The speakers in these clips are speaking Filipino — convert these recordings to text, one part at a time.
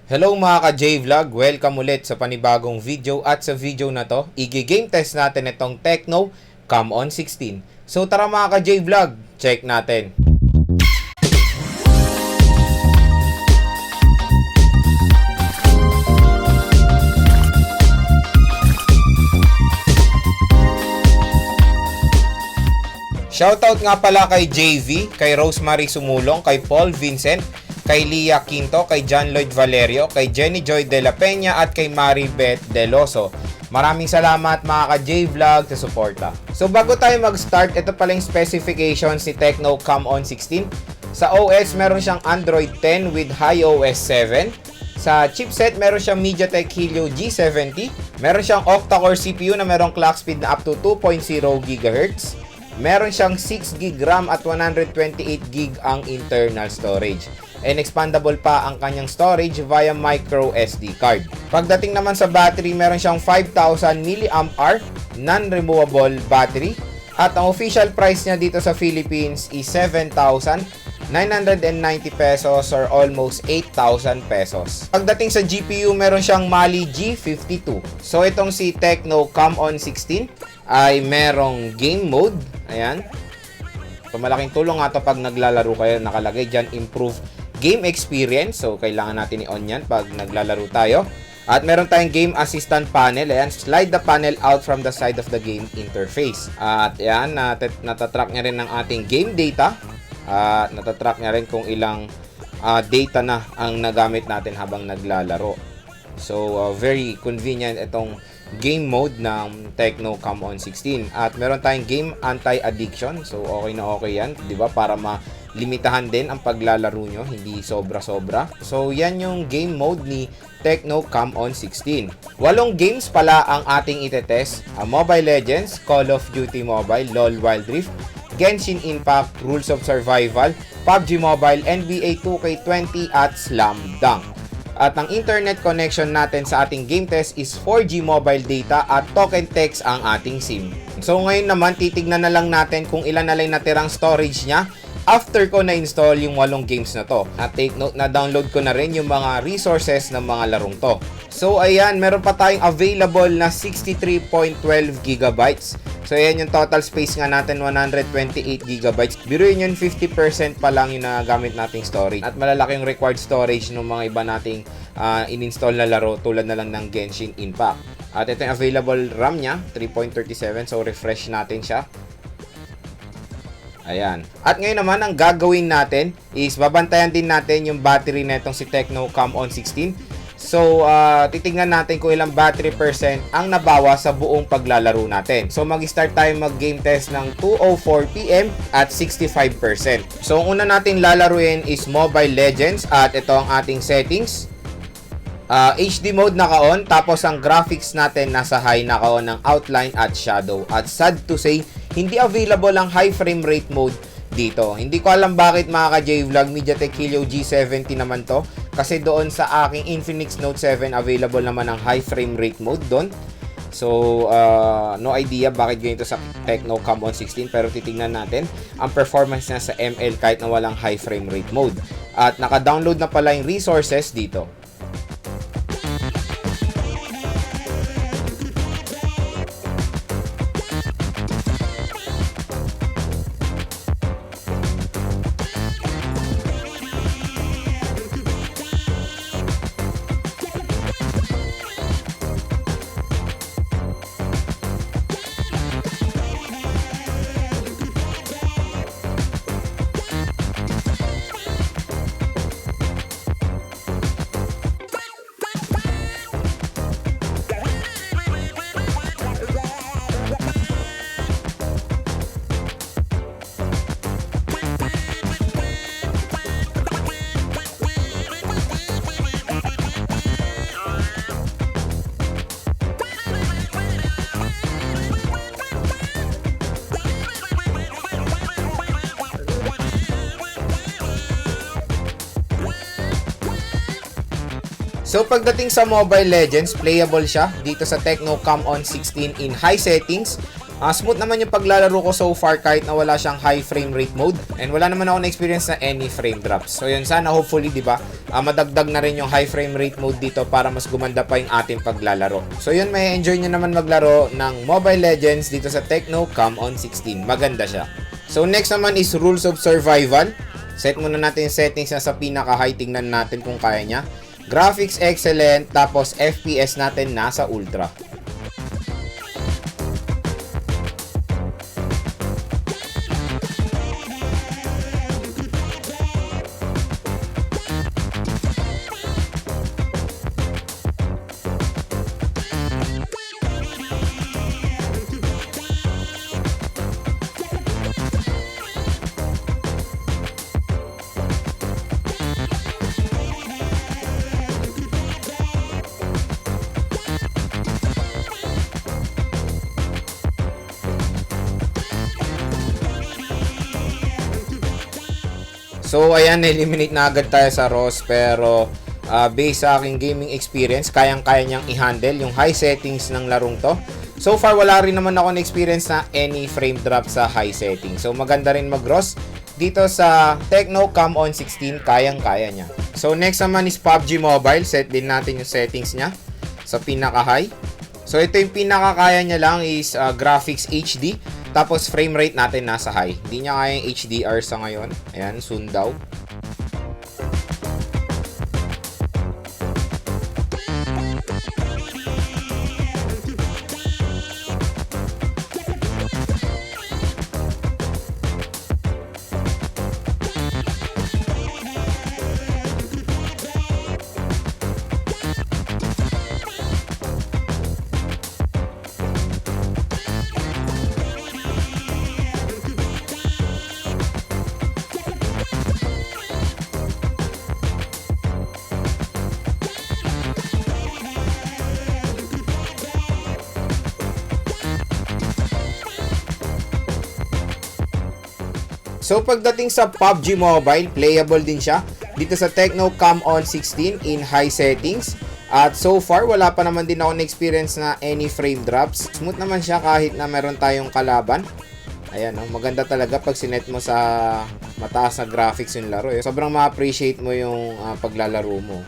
Hello mga ka-J-Vlog! Welcome ulit sa panibagong video at sa video na to, i-game test natin itong Tecno Camon 16. So tara mga ka-J-Vlog, check natin! Shoutout nga pala kay JV, kay Rosemary Sumulong, kay Paul Vincent, kay Lia Quinto, kay John Lloyd Valerio, kay Jenny Joy de la Peña at kay Maribeth Deloso. Maraming salamat mga ka-J-Vlog sa suporta. So bago tayo mag-start, ito pala yung specifications ni Tecno Camon 16. Sa OS, meron siyang Android 10 with iOS 7. Sa chipset, meron siyang MediaTek Helio G70. Meron siyang octa-core CPU na merong clock speed na up to 2.0 GHz. Meron siyang 6GB RAM at 128GB ang internal storage. And expandable pa ang kanyang storage via micro SD card. Pagdating naman sa battery, meron siyang 5,000 mAh non-removable battery. At ang official price niya dito sa Philippines is 7,990 pesos or almost 8,000 pesos. Pagdating sa GPU, meron siyang Mali G52. So itong si Tecno Camon 16 ay merong game mode. Ayan. So malaking tulong nga ito pag naglalaro kayo. Nakalagay dyan, improve game experience. So kailangan natin i-on yan pag naglalaro tayo. At meron tayong game assistant panel. Ayan, slide the panel out from the side of the game interface. At ayan, natatrack niya rin ng ating game data. At natatrack niya rin kung ilang data na ang nagamit natin habang naglalaro. So very convenient itong game mode ng Tecno Camon 16. At meron tayong game anti-addiction. So okay na okay yan, 'di ba? Para malimitahan din ang paglalaro nyo, hindi sobra-sobra. So yan yung game mode ni Tecno Camon 16. 8 games pala ang ating itetest. Mobile Legends, Call of Duty Mobile, LoL Wild Rift, Genshin Impact, Rules of Survival, PUBG Mobile, NBA 2K20 at Slam Dunk. At ang internet connection natin sa ating game test is 4G mobile data at token text ang ating SIM. So ngayon naman, titignan na lang natin kung ilan na lang natirang storage niya after ko na-install yung 8 games na to. At take note na download ko na rin yung mga resources ng mga larong to. So ayan, meron pa tayong available na 63.12 GB. So ayan yung total space nga natin, 128GB. Biruin yun, 50% pa lang yung nagamit nating storage. At malalaki yung required storage ng mga iba nating in-install na laro tulad na lang ng Genshin Impact. At ito yung available RAM niya, 3.37. So refresh natin siya. Ayan. At ngayon naman, ang gagawin natin is babantayan din natin yung battery na itong si Tecno Camon 16. So, titingnan natin kung ilang battery percent ang nabawa sa buong paglalaro natin. So, mag-start tayo mag-game test ng 2:04 PM at 65%. So, ang una natin lalaruin is Mobile Legends at ito ang ating settings. HD mode naka-on, tapos ang graphics natin nasa high, naka-on ng outline at shadow. At sad to say, hindi available ang high frame rate mode dito. Hindi ko alam bakit mga ka-J-Vlog, MediaTek Helio G70 naman to. Kasi doon sa aking Infinix Note 7, available naman ang high frame rate mode doon. So, no idea bakit ganito sa Tecno Camon 16. Pero titignan natin ang performance niya sa ML kahit na walang high frame rate mode. At naka-download na pala yung resources dito. So pagdating sa Mobile Legends, playable siya dito sa Tecno Camon 16 in high settings Smooth naman yung paglalaro ko so far kahit na wala siyang high frame rate mode. And wala naman ako na-experience na any frame drops. So yun, sana hopefully, di ba, madagdag na rin yung high frame rate mode dito para mas gumanda pa yung ating paglalaro. So yun, may enjoy nyo naman maglaro ng Mobile Legends dito sa Tecno Camon 16. Maganda siya. So next naman is Rules of Survival. Set muna natin yung settings na sa pinaka-high. Tingnan natin kung kaya niya. Graphics excellent, tapos FPS natin nasa ultra. So ayan, eliminate na agad tayo sa ROS, pero based sa aking gaming experience, kayang-kaya niyang i-handle yung high settings ng larong to. So far, wala rin naman ako na-experience na any frame drop sa high settings. So maganda rin mag-ROS dito sa Tecno Camon 16, kayang-kaya niya. So next naman is PUBG Mobile. Set din natin yung settings niya sa pinaka-high. So ito yung pinaka-kaya niya lang is graphics HD. Tapos frame rate natin nasa high. Hindi niya kayang HDR sa ngayon. Ayan, soon daw. So pagdating sa PUBG Mobile, playable din siya dito sa Tecno Camon 16 in high settings. At so far, wala pa naman din ako na-experience na any frame drops. Smooth naman siya kahit na meron tayong kalaban. Ayan, maganda talaga pag sinet mo sa mataas na graphics yung laro. Sobrang ma-appreciate mo yung paglalaro mo,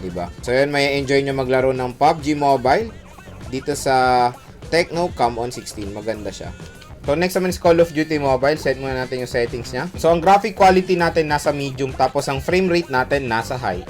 diba? So yun, may enjoy nyo maglaro ng PUBG Mobile dito sa Tecno Camon 16. Maganda siya. So next naman is Call of Duty Mobile. Set muna natin yung settings niya. So ang graphic quality natin nasa medium, tapos ang frame rate natin nasa high.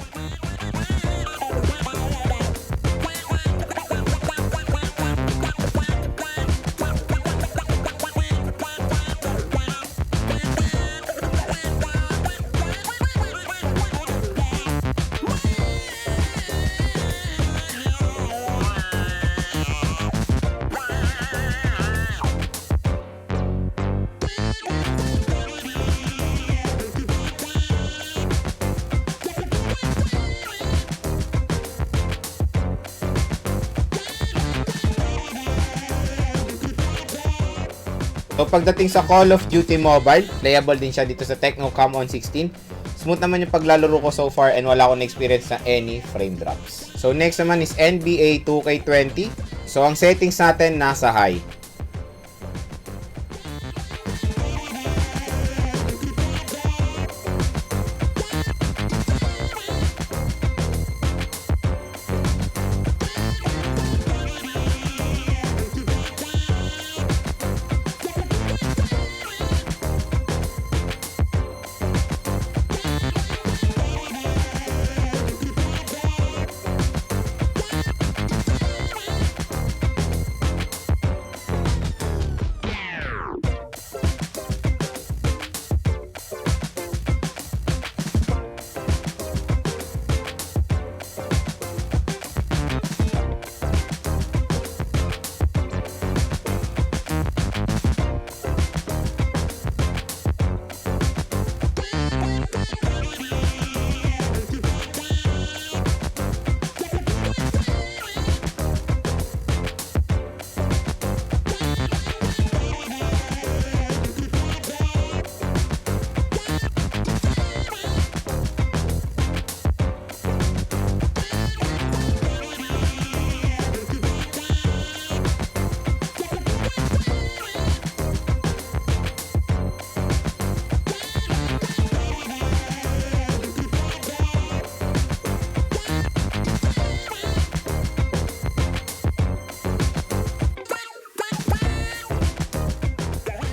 So pagdating sa Call of Duty Mobile, playable din siya dito sa Tecno Camon 16. Smooth naman yung paglalaro ko so far and wala akong experience na any frame drops. So next naman is NBA 2K20. So ang settings natin nasa high.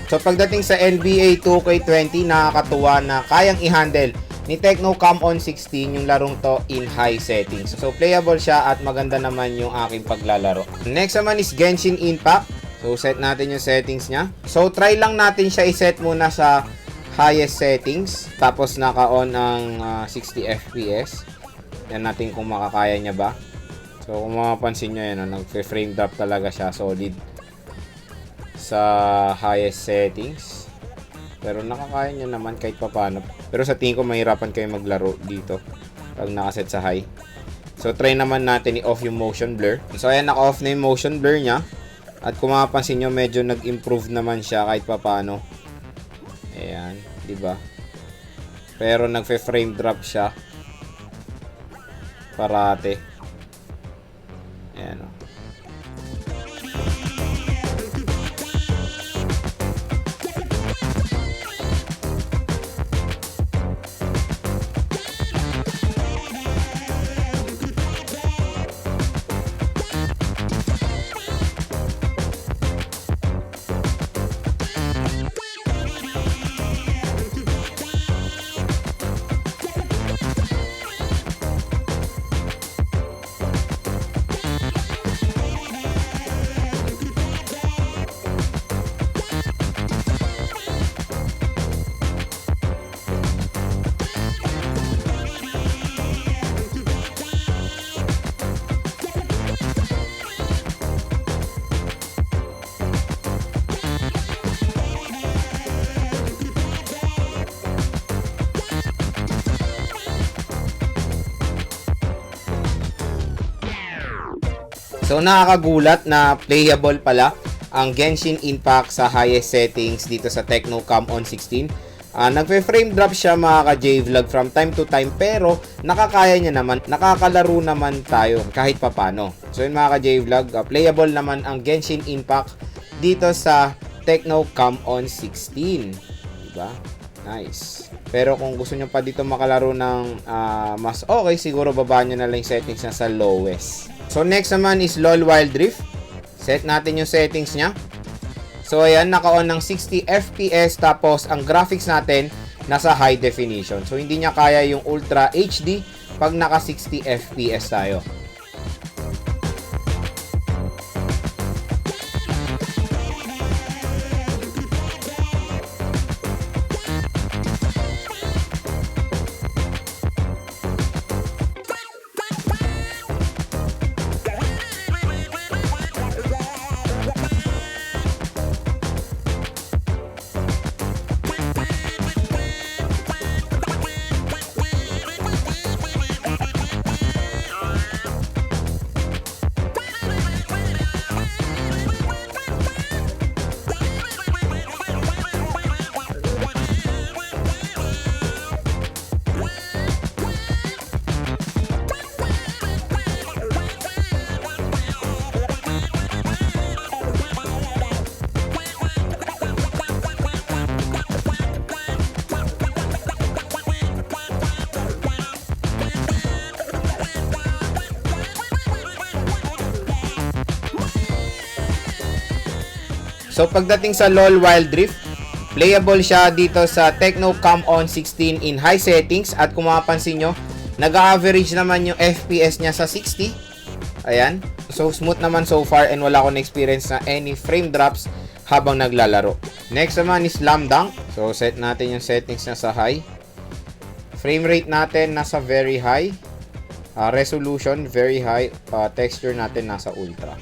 So pagdating sa NBA 2K20, nakakatuwa na kayang i-handle ni Tecno Camon 16 yung larong to in high settings. So playable siya at maganda naman yung aking paglalaro. Next naman is Genshin Impact. So set natin yung settings niya. So try lang natin siya i-set muna sa highest settings. Tapos naka-on ang 60 FPS. Yan natin kung makakaya niya ba. So kung mapapansin nyo yan, nag-frame drop talaga siya solid sa highest settings. Pero nakakaya niya naman kahit papano. Pero sa tingin ko mahirapan kayo maglaro dito pag nakaset sa high. So try naman natin i-off yung motion blur. So ayan, naka-off na yung motion blur niya. At kung mapapansin nyo, medyo nag-improve naman siya kahit papano. Ayan, di ba? Pero nagfe-frame drop siya parate. Ayan o. So nakakagulat na playable pala ang Genshin Impact sa highest settings dito sa Tecno Camon 16. Nagpe-frame drop siya mga ka-J-Vlog from time to time, pero nakakaya niya naman, nakakalaro naman tayo kahit papano. So yun mga ka-J-Vlog, playable naman ang Genshin Impact dito sa Tecno Camon 16. Diba? Nice. Pero kung gusto nyo pa dito makalaro ng mas okay, siguro babaan nyo na lang yung settings na sa lowest. So next naman is LOL Wild Rift. Set natin yung settings niya. So ayan, naka-on ng 60 FPS, tapos ang graphics natin nasa high definition. So hindi niya kaya yung Ultra HD pag naka 60 FPS tayo. So pagdating sa LOL Wild Rift, playable siya dito sa Tecno Camon 16 in high settings, at kung mapapansin nyo, nag-average naman yung FPS niya sa 60. Ayan. So smooth naman so far, and wala akong experience na any frame drops habang naglalaro. Next naman is Slam Dunk. So set natin yung settings na sa high. Frame rate natin nasa very high. Resolution very high. Texture natin nasa ultra.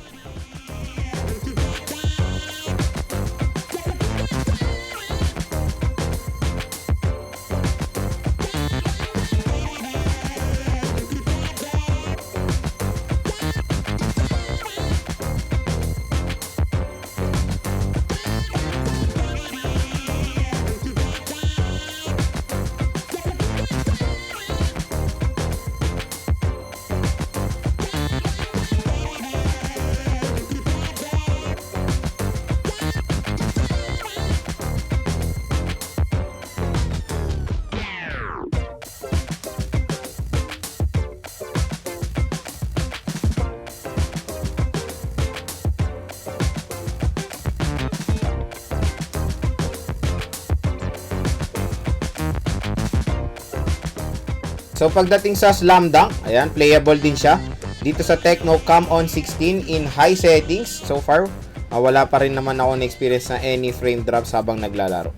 So pagdating sa Slam Dunk, ayan, playable din siya. Dito sa Tecno Camon 16 in high settings. So far, wala pa rin naman ako na-experience na any frame drops habang naglalaro.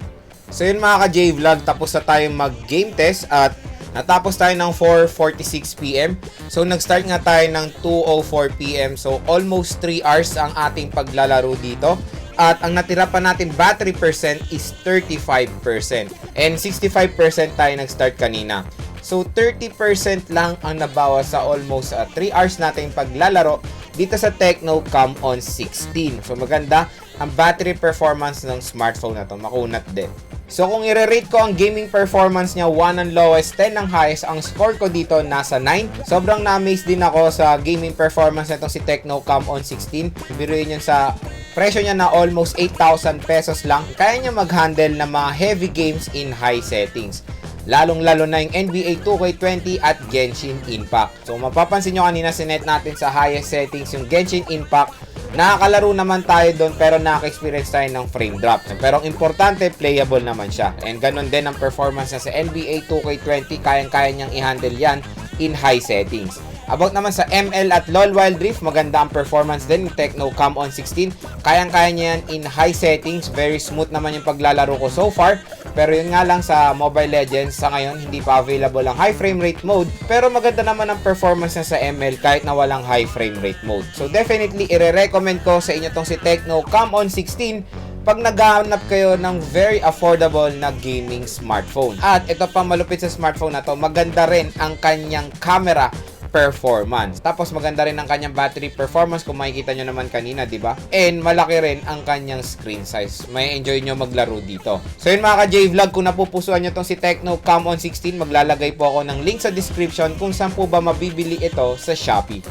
So yun mga ka-J-Vlog, tapos na tayong mag-game test at natapos tayo ng 4:46 PM. So nag-start nga tayo ng 2:04 PM. So almost 3 hours ang ating paglalaro dito. At ang natira pa natin battery percent is 35%. And 65% tayo nag-start kanina. So 30% lang ang nabawas sa almost 3 hours nating paglalaro dito sa Tecno Camon 16. So maganda ang battery performance ng smartphone na to. Makunat din. So kung i-rate ko ang gaming performance niya, 1 ang lowest, 10 ang highest, ang score ko dito nasa 9. Sobrang na-amaze din ako sa gaming performance nitong si Tecno Camon 16. Biruin yun sa presyo niya na almost 8,000 pesos lang. Kaya niya mag-handle ng mga heavy games in high settings. Lalong-lalo na yung NBA 2K20 at Genshin Impact. So mapapansin nyo kanina sinet natin sa highest settings yung Genshin Impact. Nakakalaro naman tayo doon pero nakaka-experience tayo ng frame drop. Pero ang importante, playable naman siya. And ganun din ang performance niya sa NBA 2K20. Kayang-kaya niyang i-handle yan in high settings. About naman sa ML at LoL Wild Rift, maganda ang performance din ng Tecno Camon 16. Kayang-kaya niya yan in high settings. Very smooth naman yung paglalaro ko so far. Pero yun nga lang sa Mobile Legends, sa ngayon hindi pa available ang high frame rate mode. Pero maganda naman ang performance niya sa ML kahit na walang high frame rate mode. So definitely i-recommend ko sa inyo tong si Tecno Camon 16 pag naghahanap kayo ng very affordable na gaming smartphone. At ito pa malupit sa smartphone na to, maganda rin ang kanyang camera performance. Tapos maganda rin ang kanyang battery performance kung makikita nyo naman kanina, di ba? And malaki rin ang kanyang screen size. May enjoy nyo maglaro dito. So yun mga ka-J-Vlog, kung napupusuan nyo tong si Tecno Camon 16, maglalagay po ako ng link sa description kung saan po ba mabibili ito sa Shopee.